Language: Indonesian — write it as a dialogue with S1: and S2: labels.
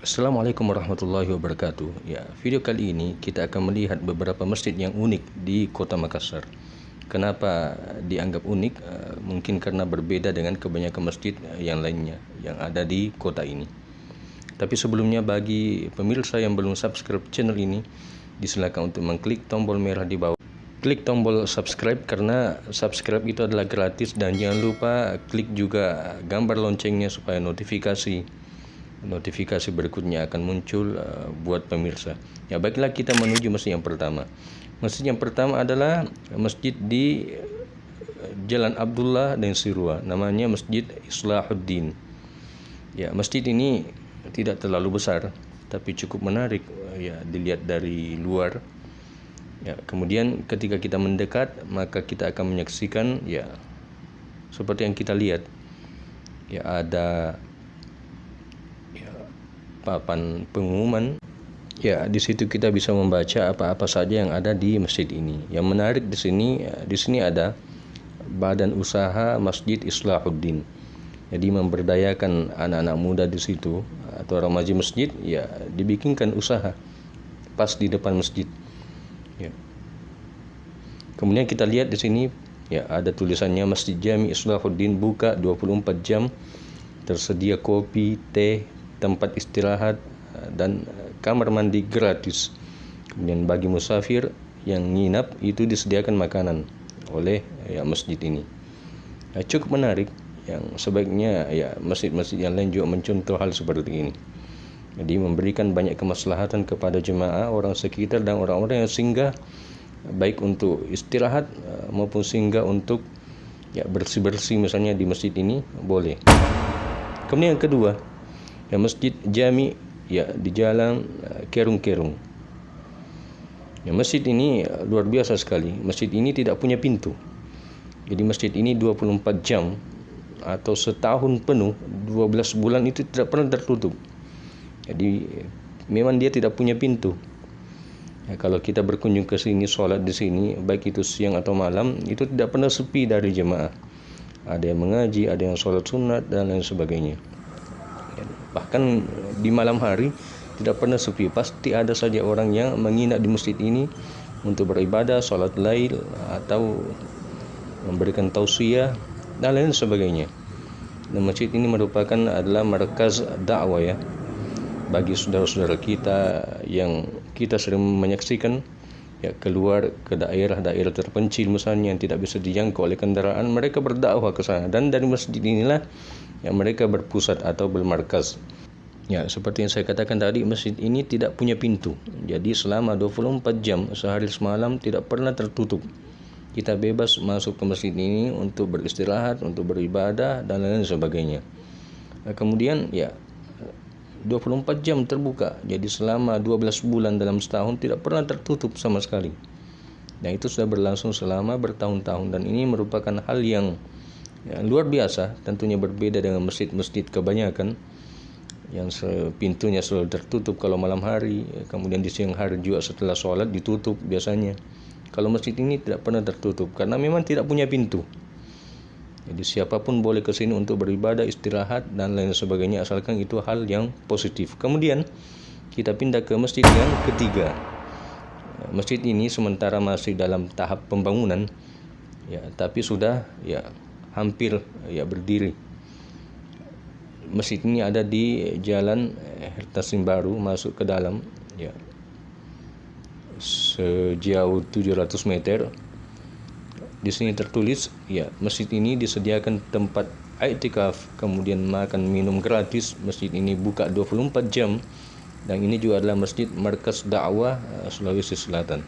S1: Assalamualaikum warahmatullahi wabarakatuh. Ya, video kali ini kita akan melihat beberapa masjid yang unik di Kota Makassar. Kenapa dianggap unik? Mungkin karena berbeda dengan kebanyakan masjid yang lainnya yang ada di kota ini. Tapi sebelumnya, bagi pemirsa yang belum subscribe channel ini, disilakan untuk mengklik tombol merah di bawah. Klik tombol subscribe karena subscribe itu adalah gratis, dan jangan lupa klik juga gambar loncengnya supaya notifikasi berikutnya akan muncul buat pemirsa. Ya, baiklah, kita menuju masjid yang pertama. Masjid yang pertama adalah masjid di Jalan Abdullah dan Sirwa, namanya Masjid Islahuddin. Ya, masjid ini tidak terlalu besar tapi cukup menarik ya dilihat dari luar. Ya, kemudian ketika kita mendekat, maka kita akan menyaksikan ya seperti yang kita lihat. Ya, ada papan pengumuman. Ya, di situ kita bisa membaca apa-apa saja yang ada di masjid ini. Yang menarik di sini ada Badan Usaha Masjid Islahuddin. Jadi memberdayakan anak-anak muda di situ atau remaja masjid, ya dibikinkan usaha pas di depan masjid. Ya. Kemudian kita lihat di sini ya ada tulisannya Masjid Jami Islahuddin buka 24 jam. Tersedia kopi, teh, tempat istirahat dan kamar mandi gratis. Kemudian bagi musafir yang nginap itu disediakan makanan oleh ya masjid ini. Ya, cukup menarik, yang sebaiknya ya masjid-masjid yang lain juga mencontoh hal seperti ini. Jadi memberikan banyak kemaslahatan kepada jemaah, orang sekitar dan orang-orang yang singgah, baik untuk istirahat maupun singgah untuk ya bersih-bersih misalnya di masjid ini boleh. Kemudian yang kedua, ya Masjid Jami ya di Jalan Kerung-Kerung. Ya, masjid ini luar biasa sekali. Masjid ini tidak punya pintu. Jadi masjid ini 24 jam atau setahun penuh, 12 bulan itu tidak pernah tertutup. Jadi memang dia tidak punya pintu. Ya, kalau kita berkunjung ke sini, sholat di sini, baik itu siang atau malam, itu tidak pernah sepi dari jemaah. Ada yang mengaji, ada yang sholat sunat dan lain sebagainya. Ya, bahkan di malam hari tidak pernah sepi. Pasti ada saja orang yang menginap di masjid ini untuk beribadah, sholat lail atau memberikan tausiah dan lain sebagainya. Dan masjid ini adalah markaz dakwah ya bagi saudara-saudara kita yang kita sering menyaksikan ya keluar ke daerah-daerah terpencil misalnya yang tidak bisa dijangkau oleh kendaraan, mereka berdakwah ke sana, dan dari masjid inilah yang mereka berpusat atau bermarkas. Ya, seperti yang saya katakan tadi, masjid ini tidak punya pintu. Jadi selama 24 jam sehari semalam tidak pernah tertutup. Kita bebas masuk ke masjid ini untuk beristirahat, untuk beribadah dan lain sebagainya. Nah, kemudian ya 24 jam terbuka. Jadi selama 12 bulan dalam setahun tidak pernah tertutup sama sekali. Dan itu sudah berlangsung selama bertahun-tahun, dan ini merupakan hal yang ya, luar biasa. Tentunya berbeda dengan masjid-masjid kebanyakan yang pintunya selalu tertutup kalau malam hari, kemudian di siang hari juga setelah sholat ditutup biasanya. Kalau masjid ini tidak pernah tertutup karena memang tidak punya pintu. Jadi siapapun boleh ke sini untuk beribadah, istirahat dan lain sebagainya, asalkan itu hal yang positif. Kemudian kita pindah ke masjid yang ketiga. Masjid ini sementara masih dalam tahap pembangunan ya, tapi sudah ya hampir ya berdiri. Masjid ini ada di Jalan Hertasim Baru, masuk ke dalam ya sejauh 700 meter. Di sini tertulis ya masjid ini disediakan tempat i'tikaf, kemudian makan minum gratis. Masjid ini buka 24 jam dan ini juga adalah masjid markas dakwah Sulawesi Selatan.